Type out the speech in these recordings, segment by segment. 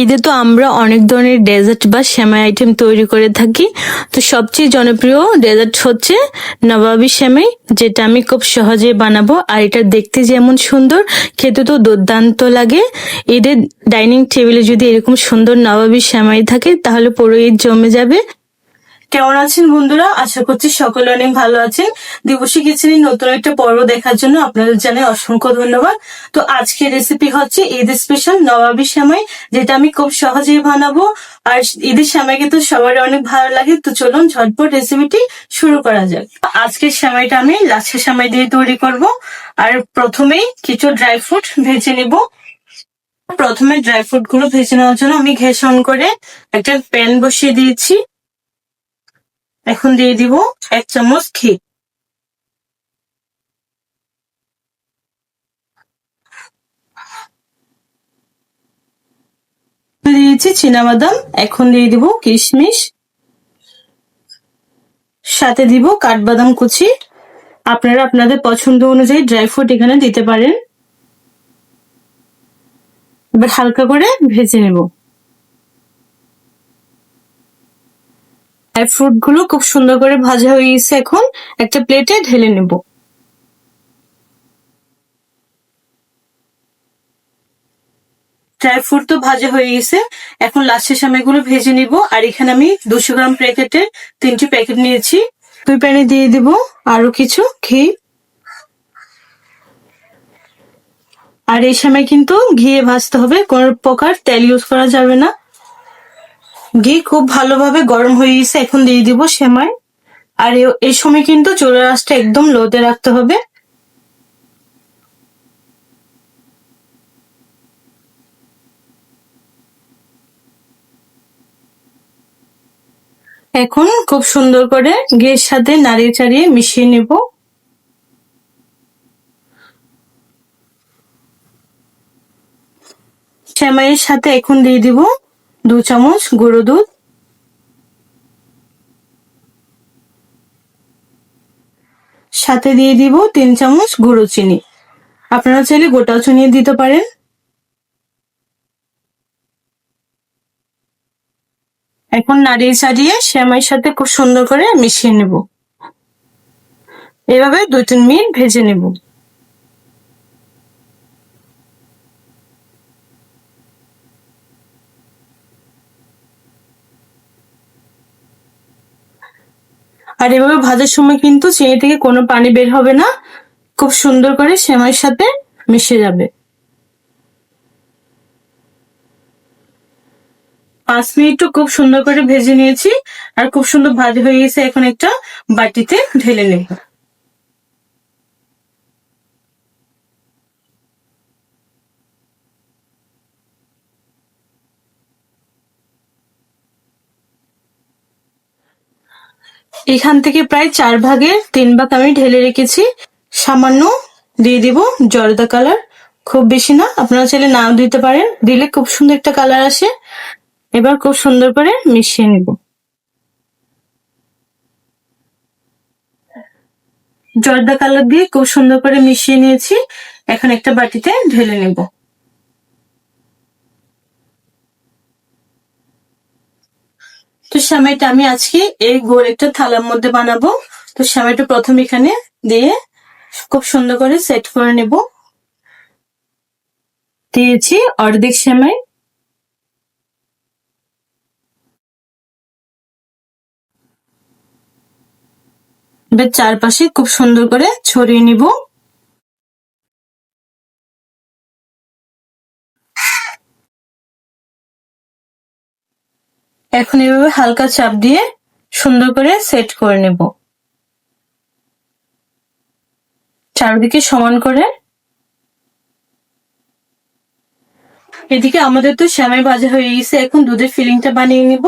ঈদে তো আমরা অনেক ধরনের ডেজার্ট বা সেমাই আইটেম তৈরি করে থাকি। তো সবচেয়ে জনপ্রিয় ডেজার্ট হচ্ছে নবাবী সেমাই, যেটা আমি খুব সহজে বানাবো। আর এটা দেখতে যেমন সুন্দর, খেতে তো দুর্দান্ত লাগে। ঈদের ডাইনিং টেবিলে যদি এরকম সুন্দর নবাবী সেমাই থাকে তাহলে পুরো ঈদ জমে যাবে। কেমন আছেন বন্ধুরা? আশা করছি সকলে অনেক ভালো আছেন। দিবসী কিচেনের নতুন একটা পর্ব দেখার জন্য আপনাদের জানাই অসংখ্য ধন্যবাদ। তো আজকের রেসিপি হচ্ছে ঈদের স্পেশাল নবাবী সেমাই, যেটা আমি খুব সহজেই বানাবো। আর ঈদের সেমাই কিন্তু সবার অনেক ভালো লাগে। তো চলুন ঝটপট রেসিপিটি শুরু করা যাক। আজকের সেমাইটা আমি লাচ্ছা সেমাই দিয়ে তৈরি করব। আর প্রথমেই কিছু ড্রাই ফ্রুট ভেজে নিব। প্রথমে ড্রাই ফ্রুট গুলো ভেজে নেওয়ার জন্য আমি গ্যাস অন করে একটা প্যান বসিয়ে দিয়েছি। এখন দিয়ে দিব 1 চামচ ঘি। দিয়েছি চীনাবাদাম, এখন দিয়ে দিব কিশমিশ, সাথে দিব কাঠবাদাম কুচি। আপনারা আপনাদের পছন্দ অনুযায়ী ড্রাই ফ্রুট এখানে দিতে পারেন। এবার হালকা করে ভেজে নেব। ড্রাই ফ্রুট গুলো খুব সুন্দর করে ভাজা হয়ে গেছে, এখন একটা প্লেটে ঢেলে নেব। ড্রাই ফ্রুট তো ভাজা হয়ে গেছে, এখন লাচ্ছা সেমাইগুলো ভেজে নিব। আর এখানে আমি 200 গ্রাম প্যাকেটের 3টি প্যাকেট নিয়েছি। দুই প্যানে দিয়ে দিব আরো কিছু ঘি। আর এই সময় কিন্তু ঘিয়ে ভাজতে হবে, কোন প্রকার তেল ইউজ করা যাবে না। ঘি খুব ভালোভাবে গরম হয়ে গেছে, এখন দিয়ে দিব সেমাই। আর এই সময় কিন্তু চুলার আঁচটা একদম লোতে রাখতে হবে। এখন খুব সুন্দর করে ঘিয়ের সাথে নাড়িয়ে চাড়িয়ে মিশিয়ে নেব। সেমাইয়ের সাথে এখন দিয়ে দিব 2 চামচ গুঁড়ো দুধ, সাথে দিয়ে দিব 3 চামচ গুঁড়ো চিনি। আপনারা চাইলে গোটাও চিনি দিতে পারেন। এখন নাড়িয়ে চাড়িয়ে সেমাইয়ের সাথে খুব সুন্দর করে মিশিয়ে নেব। এভাবে 2-3 মিনিট ভেজে নেব। আর এভাবে ভাজার সময় কিন্তু চিনি থেকে কোনো পানি বের হবে না, খুব সুন্দর করে সেমাইয়ের সাথে মিশে যাবে। 5 মিনিট খুব সুন্দর করে ভেজে নিয়েছি, আর খুব সুন্দর ভাজা হয়ে গেছে। এখন একটা বাটিতে ঢেলে নেব। এখান থেকে প্রায় 4 ভাগের 3 ভাগ আমি ঢেলে রেখেছি। সামান্য দিয়ে দিব জর্দা কালার, খুব বেশি না, আপনারা চাইলে নাও দিতে পারেন, দিলে খুব সুন্দর একটা কালার আসে। এবার খুব সুন্দর করে মিশিয়ে নেব। জর্দা কালার দিয়ে খুব সুন্দর করে মিশিয়ে নিয়েছি, এখন একটা বাটিতে ঢেলে নেব। তো সেমাইটা আমি আজকে এই গোল একটা থালার মধ্যে বানাবো। তো সেমাইটা প্রথম এখানে দিয়ে খুব সুন্দর করে সেট করে নেব। দিয়েছি অর্ধেক সেমাই। এবার চারপাশে খুব সুন্দর করে ছড়িয়ে নিব। এখন এভাবে হালকা চাপ দিয়ে সুন্দর করে সেট করে নেব, চারদিকে সমান করে। এদিকে আমাদের তো সেমাই ভাজা হয়ে গেছে, এখন দুধের ফিলিংটা বানিয়ে নিব।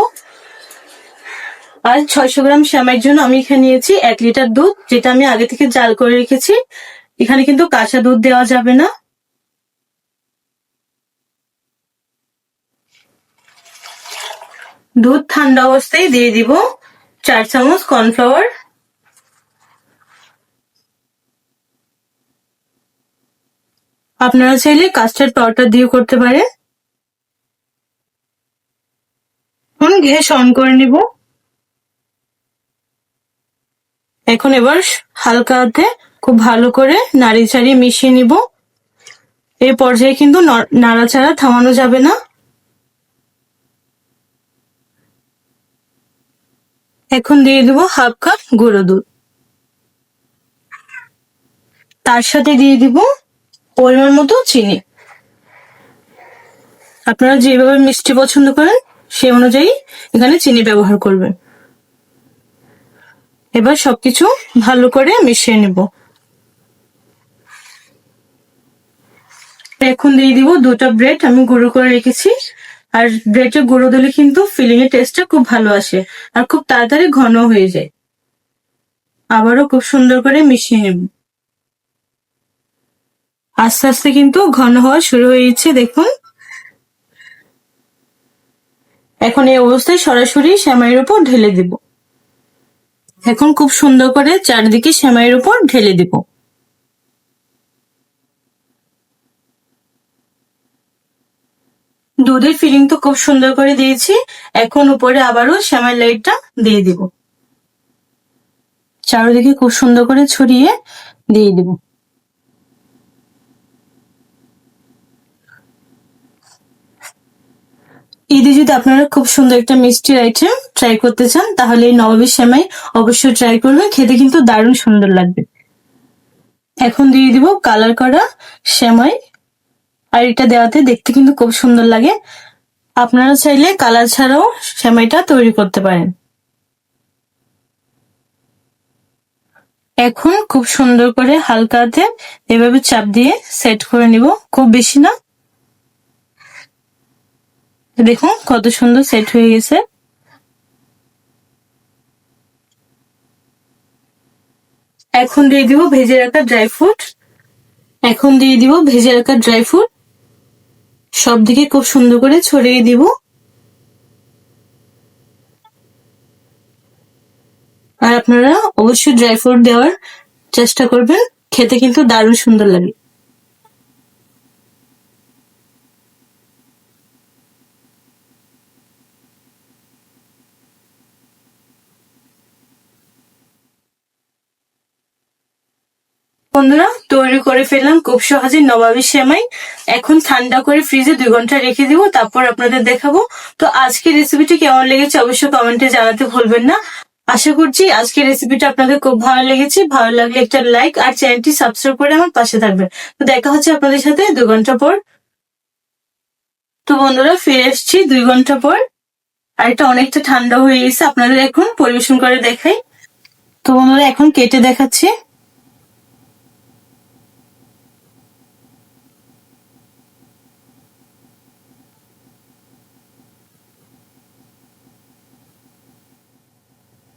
আর 600 গ্রাম সেমাইয়ের জন্য আমি এখানে নিয়েছি 1 লিটার দুধ, যেটা আমি আগে থেকে জাল করে রেখেছি। এখানে কিন্তু কাঁচা দুধ দেওয়া যাবে না। দুধ ঠান্ডা অবস্থায় দিয়ে দিব 4 চামচ কর্নফ্লাওয়ার। আপনারা চাইলে কাস্টার্ড পাউডার দিয়ে করতে পারেন। গ্যাস অন করে নিব। এখন এবার হালকা হাতে খুব ভালো করে নাড়ি চাড়িয়ে মিশিয়ে নিব। এই পর্যায়ে কিন্তু নাড়াচাড়া থামানো যাবে না। এখন দিয়ে দিব হাফ কাপ গুঁড়ো দুধ, তার সাথে দিয়ে দিব পরিমাণ মতো চিনি। আপনারা যেভাবে মিষ্টি পছন্দ করেন সে অনুযায়ী এখানে চিনি ব্যবহার করবেন। এবার সবকিছু ভালো করে মিশিয়ে নিব। এখন দিয়ে দিব 2টা ব্রেড আমি গুঁড়ো করে রেখেছি। আর ব্রেডের গুঁড়ো দিলে কিন্তু ফিলিং এর টেস্টটা খুব ভালো আসে আর খুব তাড়াতাড়ি ঘন হয়ে যায়। আবারও খুব সুন্দর করে মিশিয়ে নেব। আস্তে আস্তে কিন্তু ঘন হওয়া শুরু হয়েছে, দেখুন। এখন এই অবস্থায় সরাসরি সেমাইয়ের উপর ঢেলে দিব। এখন খুব সুন্দর করে চারদিকে সেমাইয়ের উপর ঢেলে দিব। দুধের ফিলিং তো খুব সুন্দর করে দিয়েছি। এখন উপরে আবারও সেমাই লেয়ারটা দিয়ে দিব। চারিদিকে খুব সুন্দর করে ছড়িয়ে দিয়ে দিব। ঈদে যদি আপনারা খুব সুন্দর একটা মিষ্টির আইটেম ট্রাই করতে চান তাহলে এই নবাবী সেমাই অবশ্যই ট্রাই করবেন, খেতে কিন্তু দারুণ সুন্দর লাগবে। এখন দিয়ে দিব কালার করা সেমাই। আর এটা দেওয়াতে দেখতে কিন্তু খুব সুন্দর লাগে। আপনারা চাইলে কালার ছাড়াও সেমাইটা তৈরি করতে পারেন। এখন খুব সুন্দর করে হালকা হাতে এভাবে চাপ দিয়ে সেট করে নিব, খুব বেশি না। দেখুন কত সুন্দর সেট হয়ে গেছে। এখন দিয়ে দিব ভেজে রাখা ড্রাই ফ্রুট। সব দিকে খুব সুন্দর করে ছড়িয়ে দিব। আর আপনারা অবশ্যই ড্রাই ফ্রুট দেওয়ার চেষ্টা করবেন, খেতে কিন্তু দারুণ সুন্দর লাগে। বন্ধুরা, তৈরি করে ফেললাম খুব সহজে নবাবী সেমাই। এখন ঠান্ডা করে ফ্রিজে 2 ঘন্টা রেখে দিব, তারপর আপনাদের দেখাবো। তো আজকের রেসিপিটি কেমন লেগেছে অবশ্যই কমেন্টে জানাতে ভুলবেন না। আশা করছি আজকের রেসিপিটা আপনাদের খুব ভালো লেগেছে। ভালো লাগলে একটা লাইক আর চ্যানেলটি সাবস্ক্রাইব করে আমার পাশে থাকবেন। তো দেখা হচ্ছে আপনাদের সাথে 2 ঘন্টা পর। তো বন্ধুরা, ফিরে এসেছি 2 ঘন্টা পর। আর এটা অনেকটা ঠান্ডা হয়ে গেছে, আপনাদের এখন পরিবেশন করে দেখাই। তো বন্ধুরা, এখন কেটে দেখাচ্ছি।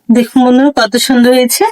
দেখুন বন্ধুরা কত সুন্দর হয়েছে।